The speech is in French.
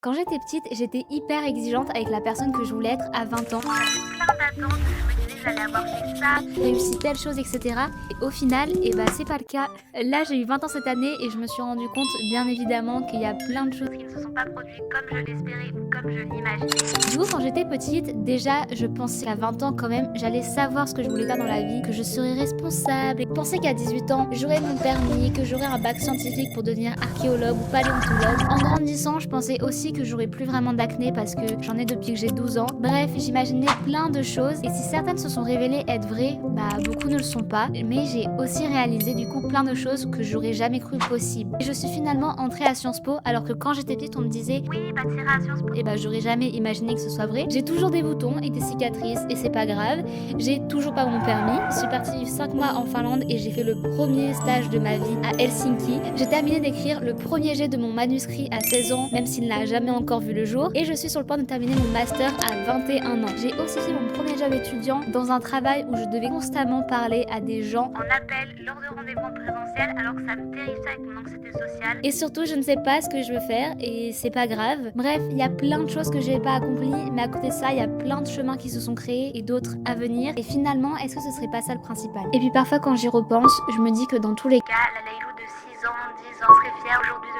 Quand j'étais petite, j'étais hyper exigeante avec la personne que je voulais être à 20 ans. Plein d'attentes, je me disais: «J'allais avoir fait ça». Réussi telle chose, et cetera. Et au final, c'est pas le cas. Là, j'ai eu 20 ans cette année et je me suis rendu compte, bien évidemment, qu'il y a plein de choses. Qui ne se sont pas produits comme je l'espérais ou comme je l'imaginais. Du coup, quand j'étais petite, déjà, je pensais qu'à 20 ans, quand même, j'allais savoir ce que je voulais faire dans la vie, que je serais responsable. Et je pensais qu'à 18 ans, j'aurais mon permis, que j'aurais un bac scientifique pour devenir archéologue ou paléontologue. En grandissant, je pensais aussi que j'aurais plus vraiment d'acné parce que j'en ai depuis que j'ai 12 ans. Bref, j'imaginais plein de choses. Et si certaines se sont révélées être vraies, beaucoup ne le sont pas. Mais j'ai aussi réalisé, du coup, plein de choses que j'aurais jamais cru possible. Et je suis finalement entrée à Sciences Po, alors que quand j'étais petite, on me disait Oui, t'iras à Sciences Po. j'aurais jamais imaginé que ce soit vrai. J'ai toujours des boutons et des cicatrices et c'est pas grave. J'ai toujours pas mon permis. Je suis partie vivre 5 mois en Finlande et j'ai fait le premier stage de ma vie à Helsinki. J'ai terminé d'écrire le premier jet de mon manuscrit à 16 ans, même s'il n'a jamais encore vu le jour. Et je suis sur le point de terminer mon master à 21 ans. J'ai aussi fait mon premier job étudiant dans un travail où je devais constamment parler à des gens. En appel, lors de rendez-vous en présentiel, alors que ça me terrifiait avec mon anxiété sociale. Et surtout, je ne sais pas ce que je veux faire et c'est pas grave. Bref, il y a plein de choses que j'ai pas accomplies, mais à côté de ça, il y a plein de chemins qui se sont créés et d'autres à venir. Et finalement, est-ce que ce serait pas ça le principal? Et puis parfois, quand j'y repense, je me dis que dans tous les cas, La Laïlou de 6 ans, 10 ans serait fière aujourd'hui de